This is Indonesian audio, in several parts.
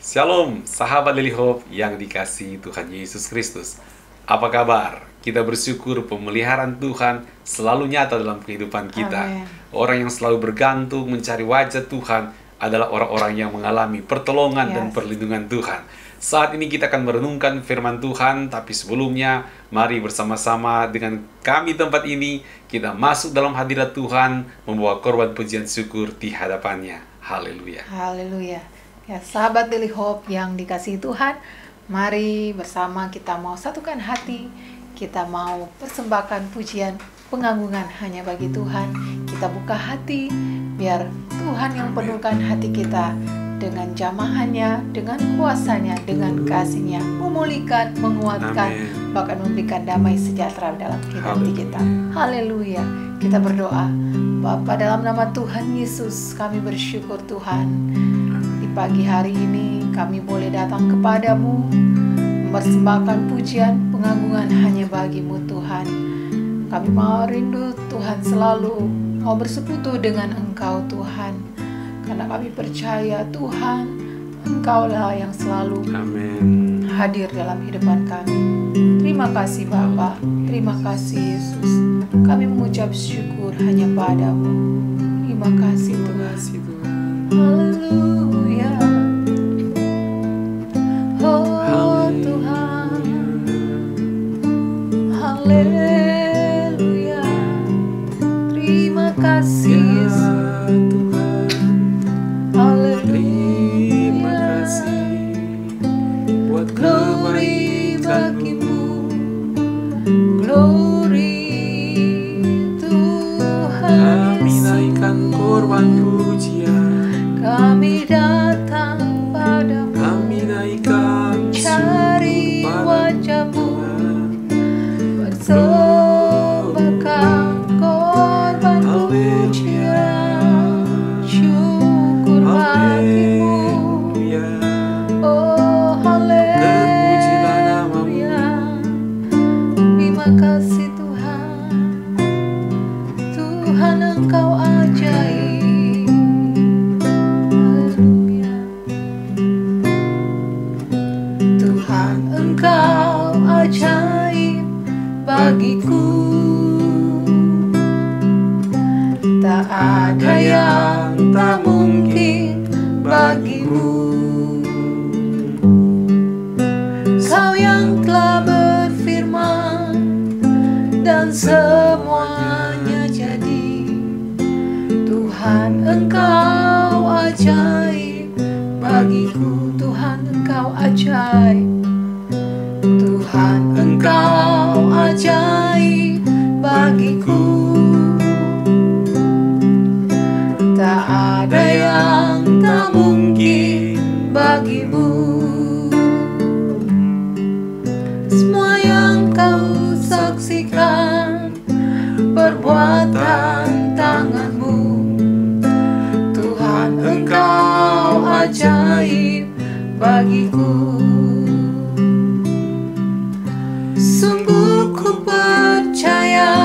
Shalom, sahabat Daily Hope yang dikasihi Tuhan Yesus Kristus. Apa kabar? Kita bersyukur pemeliharaan Tuhan selalu nyata dalam kehidupan kita. Amen. Orang yang selalu bergantung mencari wajah Tuhan adalah orang-orang yang mengalami pertolongan dan Yes. perlindungan Tuhan. Saat ini kita akan merenungkan firman Tuhan, tapi sebelumnya mari bersama-sama dengan kami tempat ini kita masuk dalam hadirat Tuhan, membawa korban pujian syukur di hadapannya. Haleluya. Haleluya. Ya, sahabat Daily Hope yang dikasihi Tuhan, mari bersama kita mau satukan hati, kita mau persembahkan pujian pengagungan hanya bagi Tuhan. Kita buka hati, biar Tuhan yang penuhkan hati kita dengan jamahannya, dengan kuasanya, dengan kasihnya, memulihkan, menguatkan, Amin. bahkan memberikan damai sejahtera dalam kehidupan Haleluya. kita. Haleluya. Kita berdoa. Bapa, dalam nama Tuhan Yesus, kami bersyukur Tuhan. Di pagi hari ini kami boleh datang kepadamu, mempersembahkan pujian pengagungan hanya bagimu Tuhan. Kami mau rindu Tuhan selalu mau bersekutu dengan Engkau Tuhan. Karena kami percaya Tuhan, Engkaulah yang selalu Amin. hadir dalam kehidupan kami. Terima kasih Bapa, terima kasih Yesus. Kami mengucap syukur hanya padamu. Terima kasih Tuhan. Haleluya. Oh Tuhan. Haleluya. Terima kasih Yesus. Terima kasih buat Glory kebaikan-Mu. bagimu, glory Tuhan Kami Yesus. naikkan korban pujian, Kami datang padamu, kami naikkan cari syukur wajah-Mu, Tuhan. persembahkan korban pujian, syukur bagimu. Haleluya. Oh Terpujilah haleluya. Terima kasih Tuhan. Tuhan Engkau ajaib. Haleluya. Tuhan Engkau ajaib bagiku. Tak ada yang tak mungkin bagimu. Kau yang telah berfirman dan semuanya jadi. Tuhan Engkau ajaib bagiku. Tuhan Engkau ajaib. Tuhan Engkau ajaib bagiku. Tak ada yang tak mungkin bagimu. Semua yang kau saksikan, perbuatan tanganmu. Tuhan Engkau ajaib bagiku. Sungguh ku percaya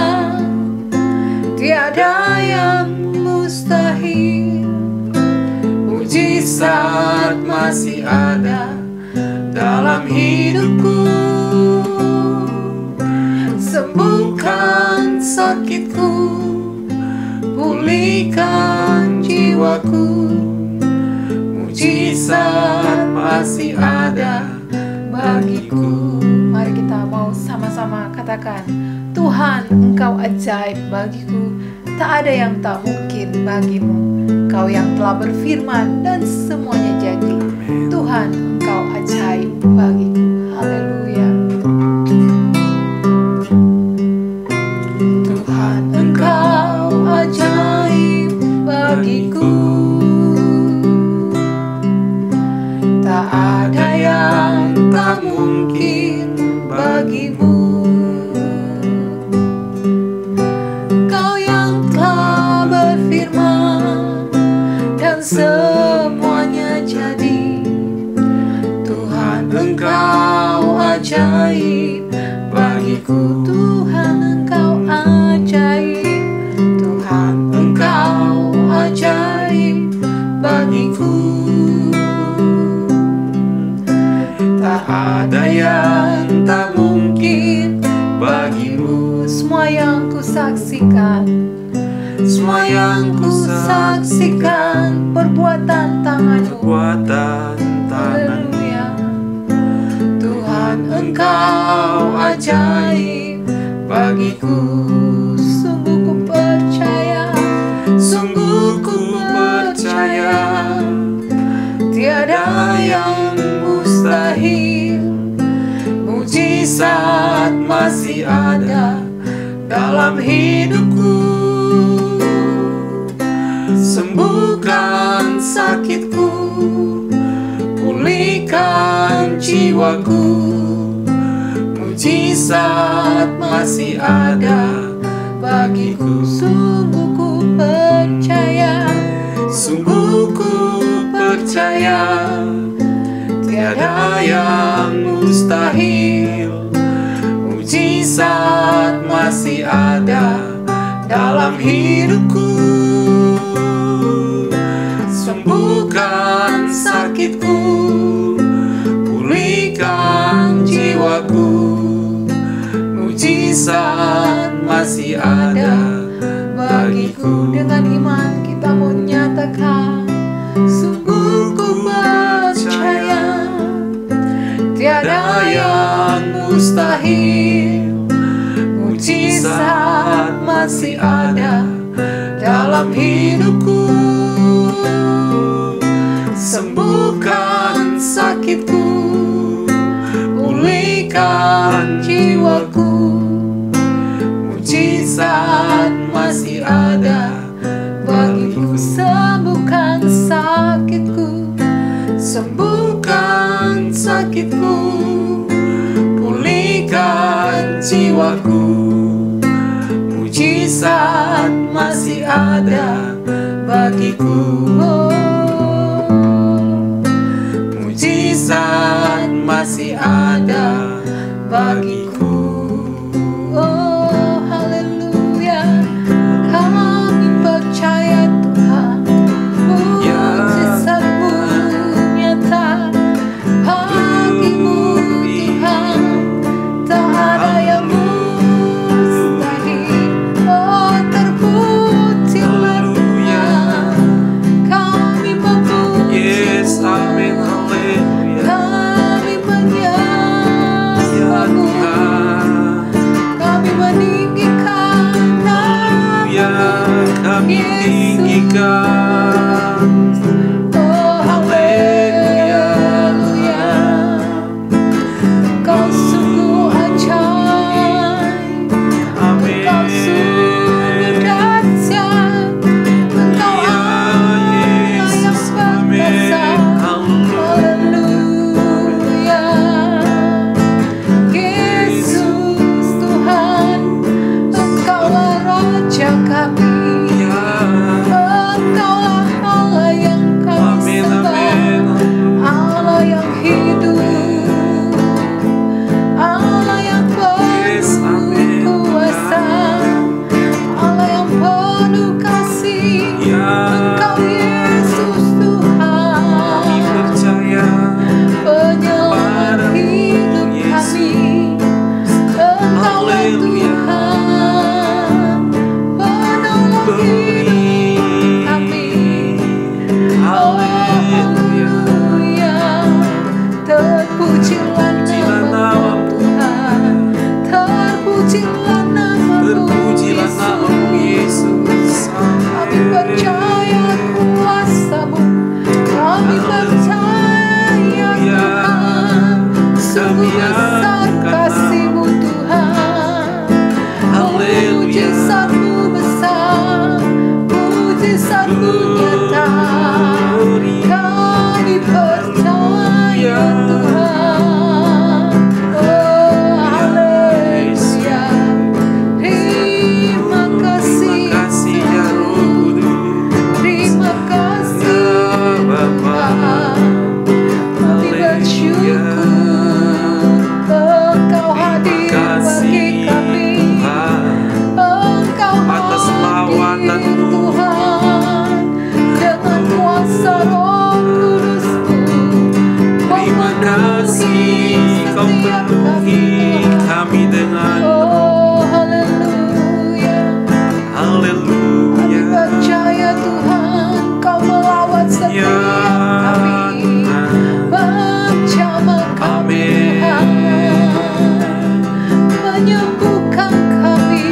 tiada yang mustahil. Mujizat masih ada dalam hidupku. Sembuhkan sakitku, pulihkan jiwaku. Mujizat masih ada bagiku. Mari kita mau sama-sama katakan, Tuhan Engkau ajaib bagiku. Tak ada yang tak mungkin bagimu. Kau yang telah berfirman dan semuanya jadi. Tuhan Engkau ajaib bagiku. Haleluya. Tuhan Engkau ajaib bagiku. Tak ada yang tak mungkin bagimu. Kau yang telah berfirman dan semuanya jadi. Tuhan Engkau ajaib bagiku. Tuhan Engkau ajaib. Tuhan Engkau ajaib bagiku. ada yang tak mungkin bagimu. Semua yang ku saksikan, Semua yang ku saksikan, perbuatan tanganmu. perbuatan tanganmu. Haleluya. Tuhan, Engkau ajaib bagiku. Sungguh ku percaya, Sungguh ku percaya, tiada yang mustahil. Mujizat masih ada dalam hidupku. sembuhkan sakitku, pulihkan jiwaku. Mujizat masih ada bagiku. Sungguh ku percaya, Sungguh ku percaya, tiada yang mustahil. Mujizat masih ada dalam hidupku. Sembuhkan sakitku, pulihkan jiwaku. Mujizat masih ada bagiku. dengan iman kita mau nyatakan, sungguh ku percaya, tiada yang mustahil. Mujizat masih ada dalam hidupku. Sembuhkan sakitku, pulihkan jiwaku. Mujizat masih ada bagiku. Sembuhkan sakitku, Sembuhkan sakitku, pulihkan jiwaku. Mujizat masih ada bagiku. Mujizat masih ada bagiku. Oh haleluya, kami percaya Tuhan, mujizat-Mu nyata bagimu Tuhan, tak ada yang mustahil. Oh terpujilah Tuhan, kami memuji, Yes, amin, haleluya. kami Ya menyembahmu, Tuhan, kami meninggikan ya kami tinggikan. oh haleluya. Kau sungguh ajaib, Amin. Kau sungguh dahsyat, Engkau Ya Allah yang Yesus, amin. perkasa. Haleluya. Yesus Tuhan, Engkaulah Raja kami. Engkaulah Allah yang kami Amin, sembah, amin. Allah yang hidup, Allah yang Yes, penuh amin. kuasa, Allah yang penuh kasih. Ya, Engkau Yesus kami Tuhan, percaya penyelamat hidup kami. Engkaulah Haleluya. Tuhan, penolong hidup kami. Haleluya. Haleluya. Terpujilah nama Tuhan, terpujilah nama Terpujilah namamu Yesus. Yesus. Kami percaya kuasa-Mu, kami percaya Tuhan, sungguh besar kasih-Mu Tuhan. Mujizat-Mu besar, mujizat-Mu nyata, kami percaya Tuhan. Oh haleluya, terima kasih Kasih ya Roh Kudus. terima kasih Tuhan. Kami bersyukur Engkau hadir bagi kami. Engkau Atas lawatan hadir Tuhan, dengan kuasa Roh Kudus-Mu Terima kasih Engkau penuhi kami dengan Oh, haleluya. Kami haleluya. percaya Tuhan, Kau melawat setiap Ya kami. Tuhan, Menjamah kami Tuhan, menyembuhkan kami,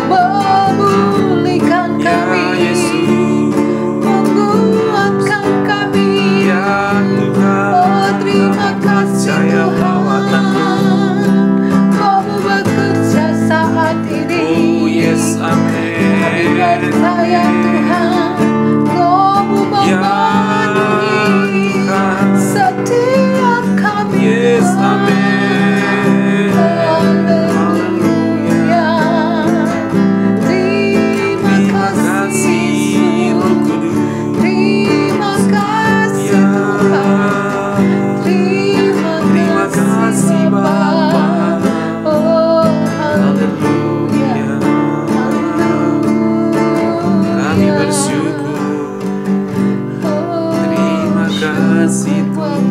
memulihkan ya kami, Yesus, menguatkan kami. ya Tuhan. Oh, terima kasih Percaya lawatanmu. Tuhan, Kau bekerja saat ini. Oh yes, Kami amin. percaya Tuhan, Kau Ya memenuhi Tuhan, setiap kami. yes, Tuhan. amin. Haleluya. Terima Terima kasih kasih Roh Yesus. Kudus. Terima kasih Ya, Tuhan. terima kasih Bapa. Oh, Haleluya. Kami haleluya. bersyukur. Terima kasih Tuhan.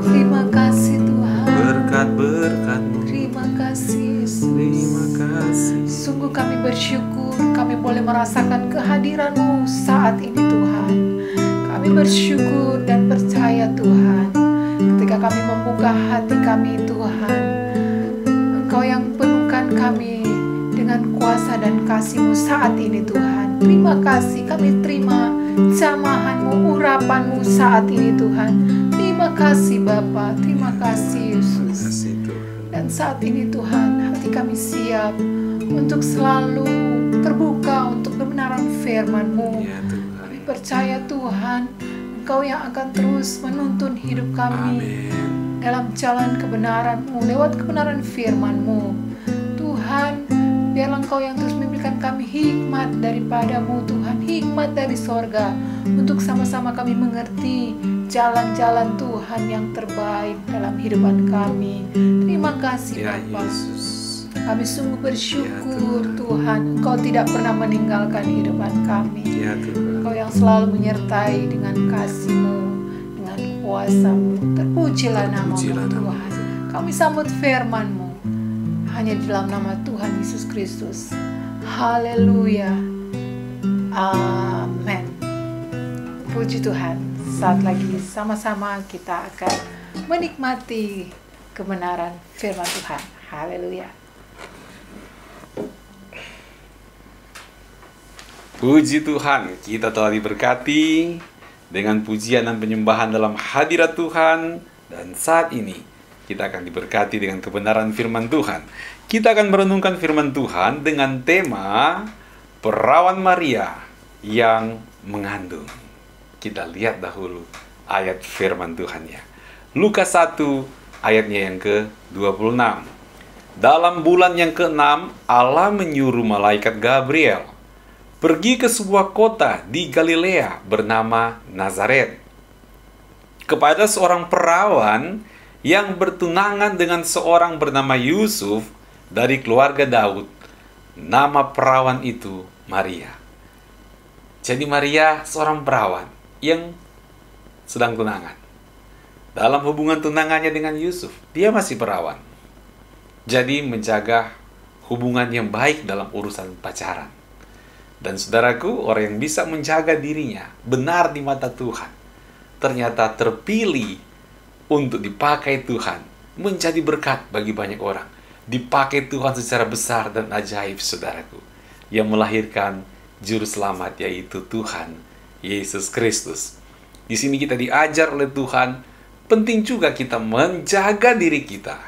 Terima kasih Tuhan. Berkat-berkat-Mu. Terima kasih Yesus. Terima kasih. Sungguh kami bersyukur kami boleh merasakan kehadiran-Mu saat ini Tuhan. Kami bersyukur dan percaya Tuhan, ketika kami membuka hati kami Tuhan, Engkau yang penuhkan kami dengan kuasa dan kasih-Mu saat ini Tuhan. Terima kasih, kami terima jamahan-Mu, urapan-Mu saat ini Tuhan. Terima kasih Bapa, terima kasih Yesus. Kasih Tuhan. Dan saat ini Tuhan, hati kami siap untuk selalu terbuka untuk kebenaran firman-Mu. Ya Tuhan. Kami percaya Tuhan, Engkau yang akan terus menuntun hidup kami Amin. dalam jalan kebenaran-Mu, lewat kebenaran firman-Mu. Tuhan, biarlah Engkau yang terus memberikan kami hikmat daripada-Mu Tuhan, hikmat dari sorga, untuk sama-sama kami mengerti jalan-jalan Tuhan yang terbaik dalam hidupan kami. Terima kasih Ya Bapa. Yesus. Kami sungguh bersyukur Ya, Tuhan, Engkau tidak pernah meninggalkan kehidupan kami. Ya Tuhan. Engkau yang selalu menyertai dengan kasih-Mu, dengan kuasa-Mu. Terpujilah nama-Mu Terpujilah nama-Mu. Tuhan. Kami sambut firman-Mu hanya di dalam nama Tuhan Yesus Kristus. Haleluya. Amin. Puji Tuhan. Saat lagi sama-sama kita akan menikmati kebenaran firman Tuhan. Haleluya. Puji Tuhan, kita telah diberkati dengan pujian dan penyembahan dalam hadirat Tuhan. Dan saat ini kita akan diberkati dengan kebenaran firman Tuhan. Kita akan merenungkan firman Tuhan dengan tema Perawan Maria yang mengandung. Kita lihat dahulu ayat firman Tuhannya. Lukas 1 ayatnya yang ke-26. Dalam bulan yang ke-6, Allah menyuruh malaikat Gabriel pergi ke sebuah kota di Galilea bernama Nazaret, kepada seorang perawan yang bertunangan dengan seorang bernama Yusuf dari keluarga Daud. Nama perawan itu Maria. Jadi Maria seorang perawan yang sedang tunangan. Dalam hubungan tunangannya dengan Yusuf, dia masih perawan. Jadi menjaga hubungan yang baik dalam urusan pacaran. Dan saudaraku, orang yang bisa menjaga dirinya benar di mata Tuhan, ternyata terpilih untuk dipakai Tuhan menjadi berkat bagi banyak orang. Dipakai Tuhan secara besar dan ajaib, saudaraku, yang melahirkan juru selamat, yaitu Tuhan Yesus Kristus. Di sini kita diajar oleh Tuhan, penting juga kita menjaga diri kita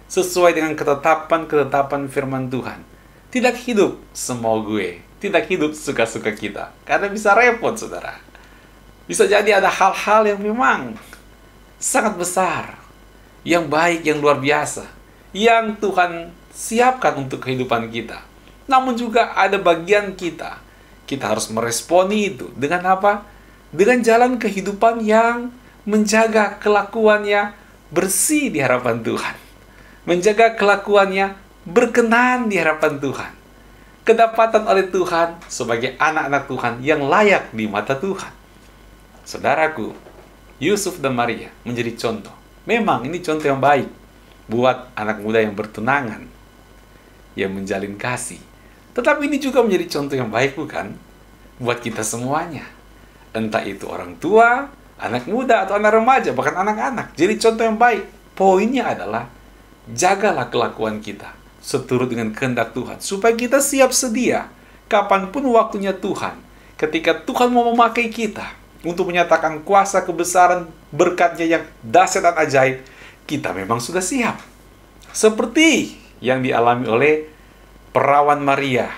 sesuai dengan ketetapan-ketetapan firman Tuhan. Tidak hidup semau gue, tidak hidup suka-suka kita, karena bisa repot, saudara. Bisa jadi ada hal-hal yang memang sangat besar, yang baik, yang luar biasa, yang Tuhan siapkan untuk kehidupan kita. Namun juga ada bagian kita. Kita harus meresponi itu dengan apa? Dengan jalan kehidupan yang menjaga kelakuannya bersih di hadapan Tuhan. Menjaga kelakuannya berkenan di hadapan Tuhan. Kedapatan oleh Tuhan sebagai anak-anak Tuhan yang layak di mata Tuhan. Saudaraku, Yusuf dan Maria menjadi contoh. Memang ini contoh yang baik buat anak muda yang bertunangan, yang menjalin kasih. Tetapi ini juga menjadi contoh yang baik, bukan? Buat kita semuanya. Entah itu orang tua, anak muda, atau anak remaja, bahkan anak-anak. Jadi contoh yang baik. Poinnya adalah, jagalah kelakuan kita seturut dengan kehendak Tuhan, supaya kita siap sedia kapanpun waktunya Tuhan. Ketika Tuhan mau memakai kita untuk menyatakan kuasa kebesaran berkat-Nya yang dahsyat dan ajaib, kita memang sudah siap. Seperti yang dialami oleh perawan Maria.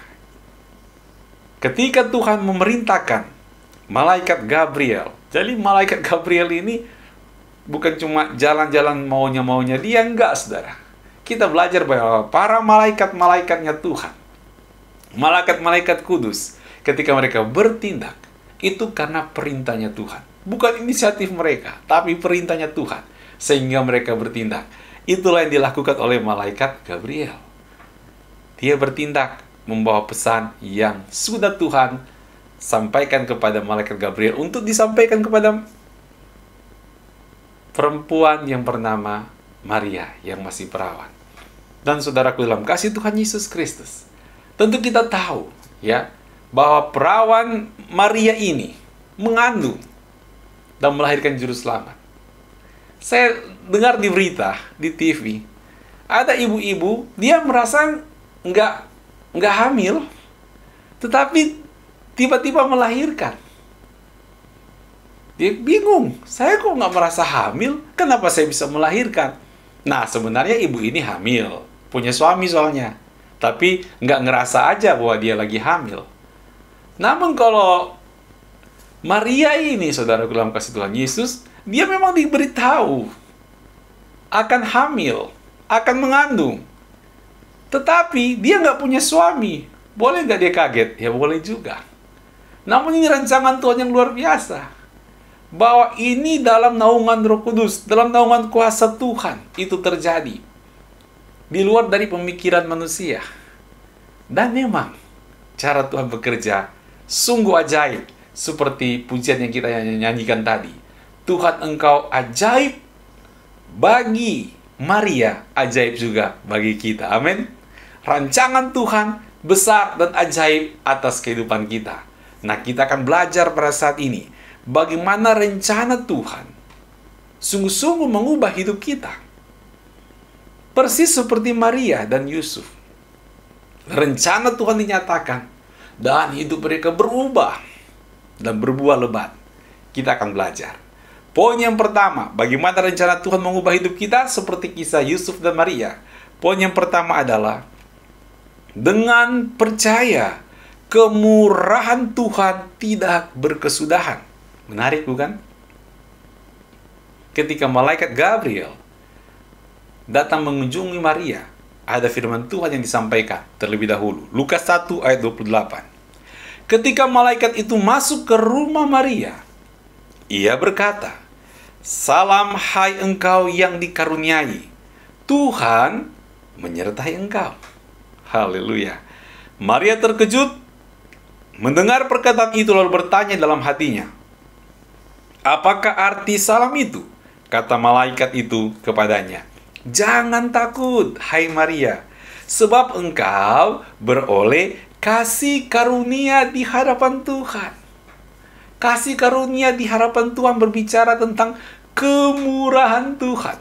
Ketika Tuhan memerintahkan malaikat Gabriel. Jadi malaikat Gabriel ini bukan cuma jalan-jalan maunya-maunya dia, enggak, saudara. Kita belajar bahwa para malaikat-malaikatnya Tuhan, malaikat-malaikat kudus, ketika mereka bertindak, itu karena perintahnya Tuhan. Bukan inisiatif mereka, tapi perintahnya Tuhan. Sehingga mereka bertindak. Itulah yang dilakukan oleh malaikat Gabriel. Dia bertindak, membawa pesan yang sudah Tuhan sampaikan kepada malaikat Gabriel untuk disampaikan kepada perempuan yang bernama Maria yang masih perawan. Dan saudaraku dalam kasih Tuhan Yesus Kristus, tentu kita tahu ya bahwa perawan Maria ini mengandung dan melahirkan juru selamat. Saya dengar di berita di TV, ada ibu-ibu dia merasa nggak hamil, tetapi tiba-tiba melahirkan. Dia bingung, saya kok nggak merasa hamil, kenapa saya bisa melahirkan? Nah, sebenarnya ibu ini hamil, punya suami soalnya, tapi nggak ngerasa aja bahwa dia lagi hamil. Namun kalau Maria ini, saudaraku dalam kasih Tuhan Yesus, dia memang diberitahu akan hamil, akan mengandung. Tetapi dia nggak punya suami. Boleh nggak dia kaget? Ya boleh juga. Namun ini rancangan Tuhan yang luar biasa. Bahwa ini dalam naungan Roh Kudus, dalam naungan kuasa Tuhan, itu terjadi. Di luar dari pemikiran manusia. Dan memang, cara Tuhan bekerja sungguh ajaib. Seperti pujian yang kita nyanyikan tadi. Tuhan Engkau ajaib bagi Maria, ajaib juga bagi kita. Amin. Rancangan Tuhan besar dan ajaib atas kehidupan kita. Nah, kita akan belajar pada saat ini bagaimana rencana Tuhan sungguh-sungguh mengubah hidup kita. Persis seperti Maria dan Yusuf. Rencana Tuhan dinyatakan dan hidup mereka berubah dan berbuah lebat. Kita akan belajar. Poin yang pertama, bagaimana rencana Tuhan mengubah hidup kita seperti kisah Yusuf dan Maria. Poin yang pertama adalah dengan percaya kemurahan Tuhan tidak berkesudahan. Menarik bukan? Ketika malaikat Gabriel datang mengunjungi Maria, ada firman Tuhan yang disampaikan terlebih dahulu. Lukas 1 ayat 28. Ketika malaikat itu masuk ke rumah Maria, ia berkata, "Salam hai engkau yang dikaruniai, Tuhan menyertai engkau." Haleluya. Maria terkejut mendengar perkataan itu lalu bertanya dalam hatinya, "Apakah arti salam itu?" Kata malaikat itu kepadanya, "Jangan takut, hai Maria, sebab engkau beroleh kasih karunia di hadapan Tuhan." Kasih karunia di hadapan Tuhan berbicara tentang kemurahan Tuhan.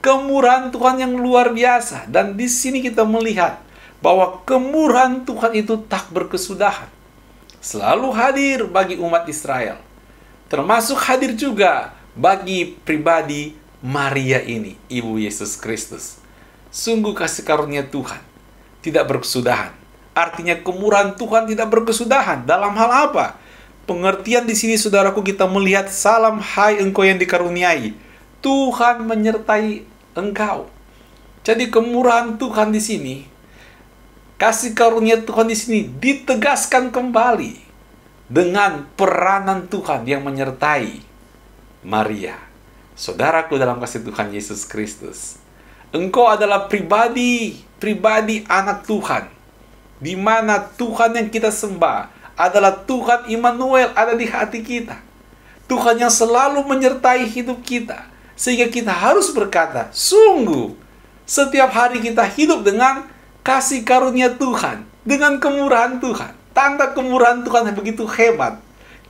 Kemurahan Tuhan yang luar biasa. Dan di sini kita melihat bahwa kemurahan Tuhan itu tak berkesudahan. Selalu hadir bagi umat Israel. Termasuk hadir juga bagi pribadi Maria ini, Ibu Yesus Kristus. Sungguh kasih karunia Tuhan tidak berkesudahan. Artinya kemurahan Tuhan tidak berkesudahan. Dalam hal apa? Pengertian di sini, saudaraku, kita melihat salam hai engkau yang dikaruniai. Tuhan menyertai engkau. Jadi kemurahan Tuhan di sini, kasih karunia Tuhan di sini ditegaskan kembali dengan peranan Tuhan yang menyertai Maria. Saudaraku dalam kasih Tuhan Yesus Kristus, engkau adalah pribadi anak Tuhan, di mana Tuhan yang kita sembah adalah Tuhan Immanuel ada di hati kita. Tuhan yang selalu menyertai hidup kita. Sehingga kita harus berkata, sungguh, setiap hari kita hidup dengan kasih karunia Tuhan, dengan kemurahan Tuhan. Tanda kemurahan Tuhan yang begitu hebat,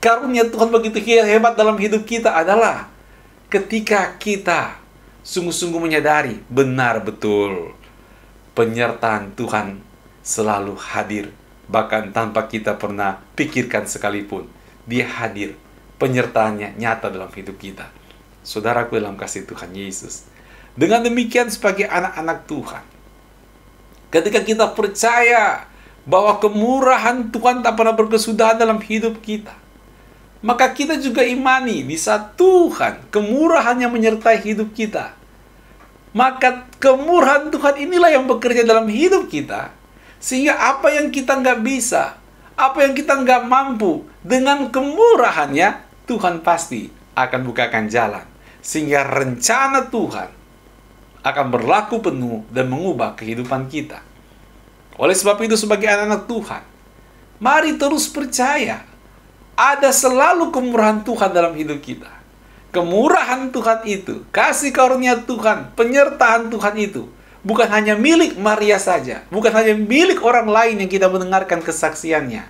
karunia Tuhan begitu hebat dalam hidup kita adalah ketika kita sungguh-sungguh menyadari benar betul penyertaan Tuhan selalu hadir, bahkan tanpa kita pernah pikirkan sekalipun. Dia hadir, penyertaannya nyata dalam hidup kita. Saudaraku dalam kasih Tuhan Yesus, dengan demikian sebagai anak-anak Tuhan, ketika kita percaya bahwa kemurahan Tuhan tak pernah berkesudahan dalam hidup kita, maka kita juga imani bisa Tuhan, kemurahannya menyertai hidup kita. Maka kemurahan Tuhan inilah yang bekerja dalam hidup kita, sehingga apa yang kita nggak bisa, apa yang kita nggak mampu, dengan kemurahannya Tuhan pasti akan bukakan jalan, sehingga rencana Tuhan akan berlaku penuh dan mengubah kehidupan kita. Oleh sebab itu sebagai anak-anak Tuhan, mari terus percaya ada selalu kemurahan Tuhan dalam hidup kita. Kemurahan Tuhan itu, kasih karunia Tuhan, penyertaan Tuhan itu bukan hanya milik Maria saja, bukan hanya milik orang lain yang kita mendengarkan kesaksiannya.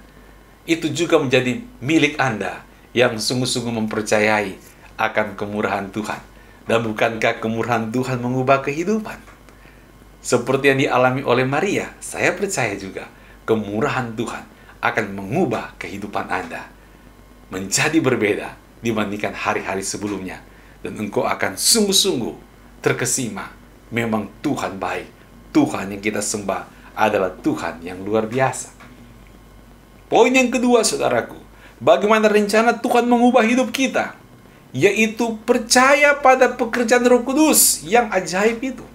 Itu juga menjadi milik Anda yang sungguh-sungguh mempercayai akan kemurahan Tuhan. Dan bukankah kemurahan Tuhan mengubah kehidupan? Seperti yang dialami oleh Maria, saya percaya juga kemurahan Tuhan akan mengubah kehidupan Anda menjadi berbeda dibandingkan hari-hari sebelumnya. Dan engkau akan sungguh-sungguh terkesima. Memang Tuhan baik. Tuhan yang kita sembah adalah Tuhan yang luar biasa. Poin yang kedua, saudaraku, bagaimana rencana Tuhan mengubah hidup kita, yaitu percaya pada pekerjaan Roh Kudus yang ajaib itu.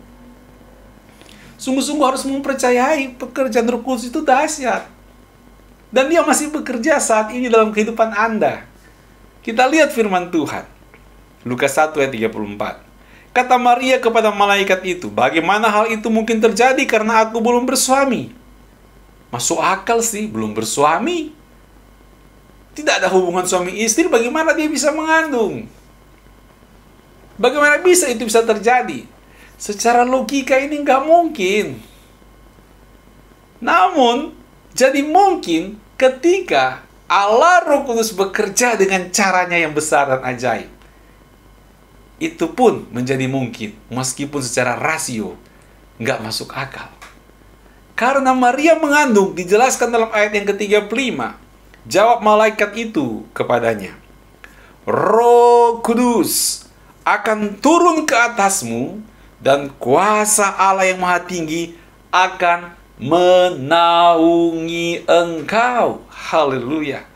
Sungguh-sungguh harus mempercayai pekerjaan Roh Kudus itu dahsyat. Dan dia masih bekerja saat ini dalam kehidupan Anda. Kita lihat firman Tuhan. Lukas 1 ayat 34. Kata Maria kepada malaikat itu, bagaimana hal itu mungkin terjadi karena aku belum bersuami? Masuk akal sih, belum bersuami. Tidak ada hubungan suami istri, bagaimana dia bisa mengandung? Bagaimana bisa itu bisa terjadi? Secara logika ini nggak mungkin. Namun, jadi mungkin ketika Allah Roh Kudus bekerja dengan caranya yang besar dan ajaib. Itu pun menjadi mungkin, meskipun secara rasio nggak masuk akal. Karena Maria mengandung, dijelaskan dalam ayat yang ke-35. Jawab malaikat itu kepadanya, Roh Kudus akan turun ke atasmu, dan kuasa Allah yang Maha Tinggi akan menaungi engkau. Haleluya.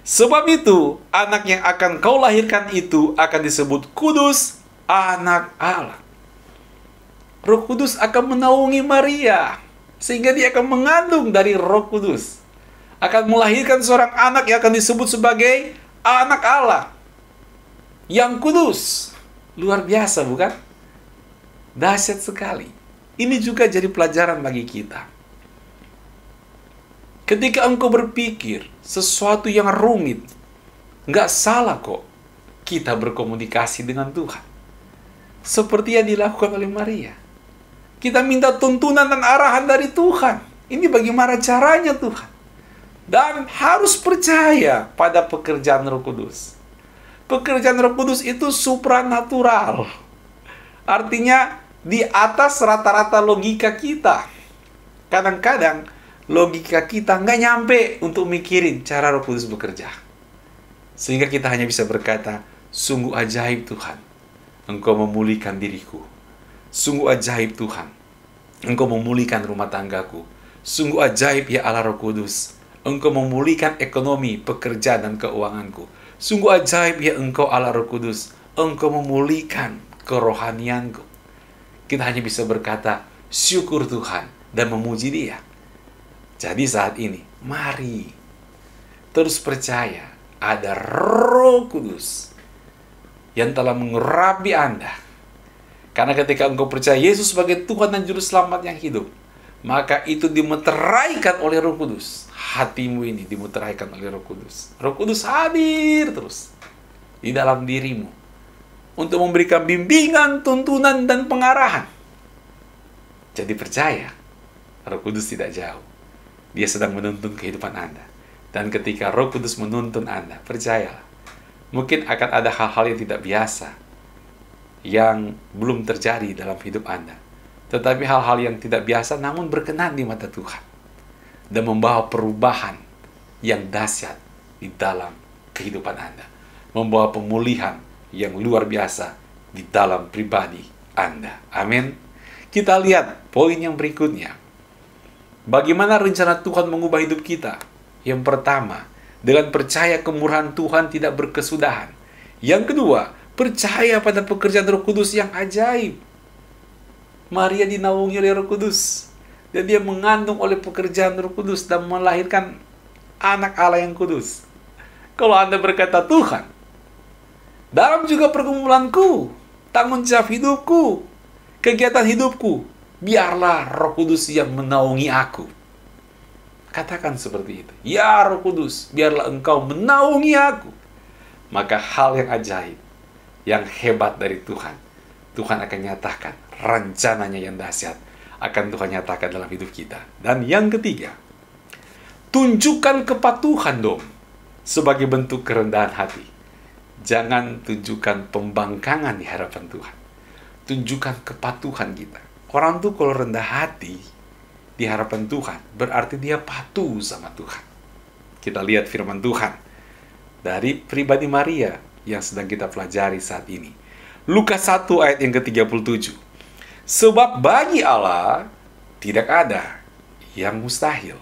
Sebab itu, anak yang akan kau lahirkan itu akan disebut kudus, anak Allah. Roh Kudus akan menaungi Maria, sehingga dia akan mengandung dari Roh Kudus. Akan melahirkan seorang anak yang akan disebut sebagai anak Allah, yang kudus. Luar biasa, bukan? Dahsyat sekali. Ini juga jadi pelajaran bagi kita. Ketika engkau berpikir sesuatu yang rumit, nggak salah kok kita berkomunikasi dengan Tuhan. Seperti yang dilakukan oleh Maria. Kita minta tuntunan dan arahan dari Tuhan. Ini bagaimana caranya Tuhan. Dan harus percaya pada pekerjaan Roh Kudus. Pekerjaan Roh Kudus itu supranatural. Artinya di atas rata-rata logika kita. Kadang-kadang logika kita nggak nyampe untuk mikirin cara Roh Kudus bekerja. Sehingga kita hanya bisa berkata, sungguh ajaib Tuhan, Engkau memulihkan diriku. Sungguh ajaib Tuhan, Engkau memulihkan rumah tanggaku. Sungguh ajaib ya Allah Roh Kudus, Engkau memulihkan ekonomi, pekerjaan dan keuanganku. Sungguh ajaib ya Engkau Allah Roh Kudus, Engkau memulihkan kerohanianku. Kita hanya bisa berkata, syukur Tuhan, dan memuji Dia. Jadi saat ini, mari terus percaya ada Roh Kudus yang telah mengurapi Anda. Karena ketika engkau percaya Yesus sebagai Tuhan dan Juru Selamat yang hidup, maka itu dimeteraikan oleh Roh Kudus. Hatimu ini dimeteraikan oleh Roh Kudus. Roh Kudus hadir terus. di dalam dirimu untuk memberikan bimbingan, tuntunan, dan pengarahan. Jadi percaya, Roh Kudus tidak jauh. Dia sedang menuntun kehidupan Anda. Dan ketika Roh Kudus menuntun Anda, percayalah, mungkin akan ada hal-hal yang tidak biasa yang belum terjadi dalam hidup Anda. Tetapi hal-hal yang tidak biasa namun berkenan di mata Tuhan dan membawa perubahan yang dahsyat di dalam kehidupan Anda. Membawa pemulihan yang luar biasa di dalam pribadi Anda. Amin. Kita lihat poin yang berikutnya. Bagaimana rencana Tuhan mengubah hidup kita? Yang pertama, dengan percaya kemurahan Tuhan tidak berkesudahan. Yang kedua, percaya pada pekerjaan Roh Kudus yang ajaib. Maria dinaungi oleh Roh Kudus. Dan dia mengandung oleh pekerjaan Roh Kudus dan melahirkan anak Allah yang kudus. Kalau Anda berkata, Tuhan, dalam juga pergumulanku, tanggung jawab hidupku, kegiatan hidupku, biarlah Roh Kudus yang menaungi aku. Katakan seperti itu. Ya Roh Kudus, biarlah Engkau menaungi aku. Maka hal yang ajaib, yang hebat dari Tuhan, Tuhan akan nyatakan rencananya yang dahsyat akan Tuhan nyatakan dalam hidup kita. Dan yang ketiga, tunjukkan kepatuhan dong sebagai bentuk kerendahan hati. Jangan tunjukkan pembangkangan di hadapan Tuhan. Tunjukkan kepatuhan kita. Orang tuh kalau rendah hati di hadapan Tuhan, berarti dia patuh sama Tuhan. Kita lihat firman Tuhan dari pribadi Maria yang sedang kita pelajari saat ini. Lukas 1 ayat yang ke-37. Sebab bagi Allah tidak ada yang mustahil.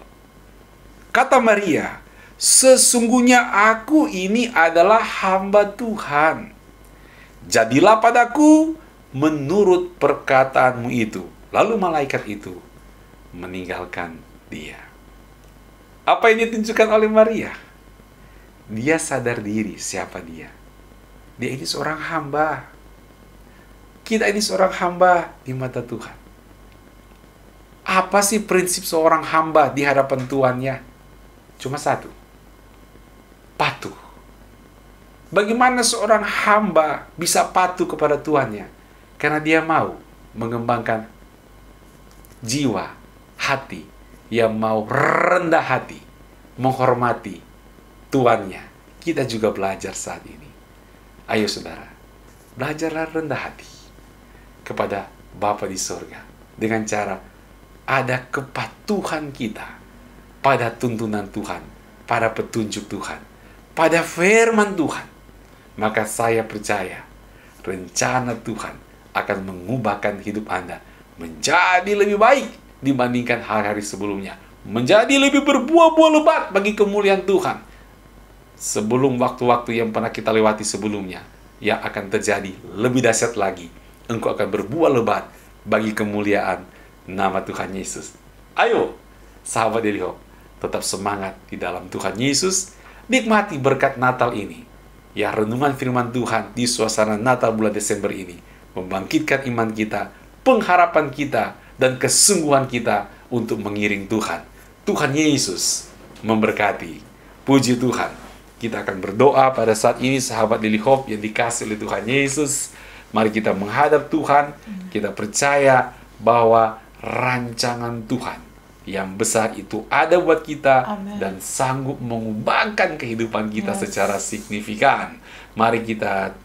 Kata Maria, sesungguhnya aku ini adalah hamba Tuhan. Jadilah padaku menurut perkataanmu itu. Lalu malaikat itu meninggalkan dia. Apa yang ditunjukkan oleh Maria? Dia sadar diri siapa dia. Dia ini seorang hamba. Kita ini seorang hamba di mata Tuhan. Apa sih prinsip seorang hamba di hadapan Tuannya? Cuma satu. Patuh. Bagaimana seorang hamba bisa patuh kepada Tuannya? Karena dia mau mengembangkan jiwa, hati, yang mau rendah hati, menghormati Tuannya. Kita juga belajar saat ini. Ayo saudara, belajarlah rendah hati kepada Bapa di sorga dengan cara ada kepatuhan kita pada tuntunan Tuhan, pada petunjuk Tuhan, pada firman Tuhan. Maka saya percaya rencana Tuhan akan mengubahkan hidup Anda menjadi lebih baik dibandingkan hari-hari sebelumnya, menjadi lebih berbuah-buah lebat bagi kemuliaan Tuhan sebelum waktu-waktu yang pernah kita lewati sebelumnya. Yang akan terjadi lebih dahsyat lagi. Engkau akan berbuah lebat bagi kemuliaan nama Tuhan Yesus. Ayo, sahabat Daily Hope, tetap semangat di dalam Tuhan Yesus. Nikmati berkat Natal ini. Ya, renungan firman Tuhan di suasana Natal bulan Desember ini membangkitkan iman kita, pengharapan kita, dan kesungguhan kita untuk mengiring Tuhan. Tuhan Yesus memberkati. Puji Tuhan. Kita akan berdoa pada saat ini, sahabat Daily Hope yang dikasih oleh Tuhan Yesus. Mari kita menghadap Tuhan. Kita percaya bahwa rancangan Tuhan yang besar itu ada buat kita. Amen. Dan sanggup mengubahkan kehidupan kita secara signifikan. Mari kita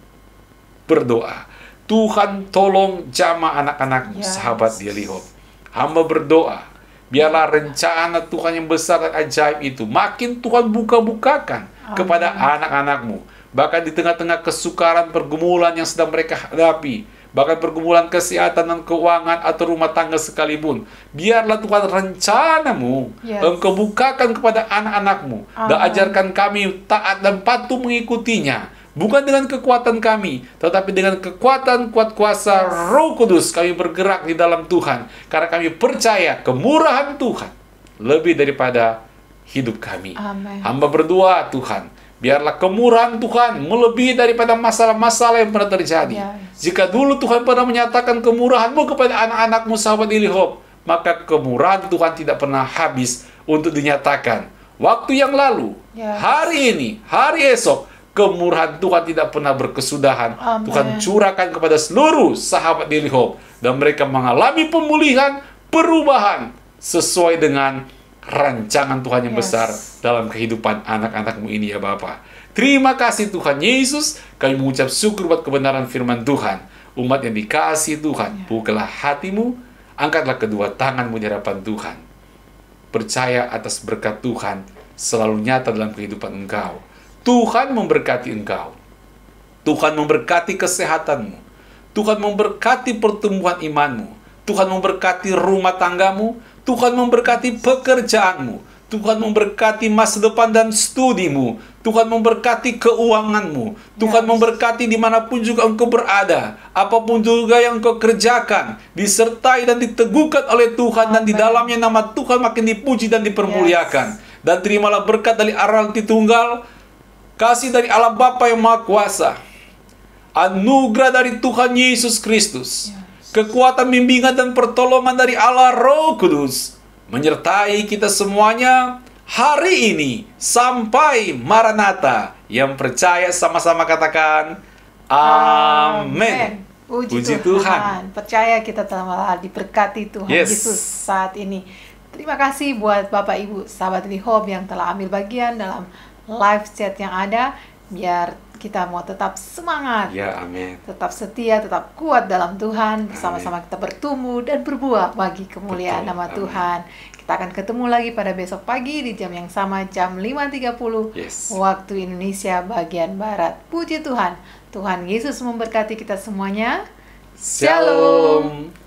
berdoa. Tuhan tolong jamah anak-anakmu, sahabat Daily Hope. Hamba berdoa, biarlah rencana Tuhan yang besar dan ajaib itu makin Tuhan buka-bukakan kepada anak-anakmu. Bahkan di tengah-tengah kesukaran pergumulan yang sedang mereka hadapi, bahkan pergumulan kesehatan dan keuangan atau rumah tangga sekalipun, biarlah Tuhan rencanamu Engkau bukakan kepada anak-anakmu. Dan ajarkan kami taat dan patuh mengikutinya. Bukan dengan kekuatan kami, tetapi dengan kekuatan kuat kuasa Roh Kudus kami bergerak di dalam Tuhan. Karena kami percaya kemurahan Tuhan lebih daripada hidup kami. Amen. Hamba berdoa, Tuhan, biarlah kemurahan Tuhan melebihi daripada masalah-masalah yang pernah terjadi. Jika dulu Tuhan pernah menyatakan kemurahan-Mu kepada anak-anak-Mu, sahabat Daily Hope, maka kemurahan Tuhan tidak pernah habis untuk dinyatakan. Waktu yang lalu, hari ini, hari esok, Kemurahan Tuhan tidak pernah berkesudahan. Amin. Tuhan curahkan kepada seluruh sahabat Daily Hope. Dan mereka mengalami pemulihan, perubahan sesuai dengan rancangan Tuhan yang besar dalam kehidupan anak-anak-Mu ini ya Bapa. Terima kasih Tuhan Yesus. Kami mengucap syukur buat kebenaran firman Tuhan. Umat yang dikasihi Tuhan, bukalah hatimu, angkatlah kedua tanganmu di hadapan Tuhan. Percaya atas berkat Tuhan selalu nyata dalam kehidupan engkau. Tuhan memberkati engkau. Tuhan memberkati kesehatanmu. Tuhan memberkati pertumbuhan imanmu. Tuhan memberkati rumah tanggamu. Tuhan memberkati pekerjaanmu. Tuhan memberkati masa depan dan studimu. Tuhan memberkati keuanganmu. Tuhan memberkati dimanapun juga engkau berada. Apapun juga yang engkau kerjakan, disertai dan diteguhkan oleh Tuhan. Dan di dalamnya nama Tuhan makin dipuji dan dipermuliakan. Dan terimalah berkat dari Allah Tritunggal, kasih dari Allah Bapa yang Maha Kuasa, anugerah dari Tuhan Yesus Kristus, kekuatan bimbingan dan pertolongan dari Allah Roh Kudus, menyertai kita semuanya hari ini sampai Maranatha. Yang percaya sama-sama katakan amin. Puji Tuhan. Percaya kita telah diberkati Tuhan Yesus saat ini. Terima kasih buat Bapak Ibu sahabat Daily Hope yang telah ambil bagian dalam live chat yang ada, biar kita mau tetap semangat, amin, tetap setia, tetap kuat dalam Tuhan, bersama-sama kita bertumbuh dan berbuah bagi kemuliaan nama Tuhan. Kita akan ketemu lagi pada besok pagi di jam yang sama, jam 5.30 waktu Indonesia bagian Barat. Puji Tuhan. Tuhan Yesus memberkati kita semuanya. Shalom.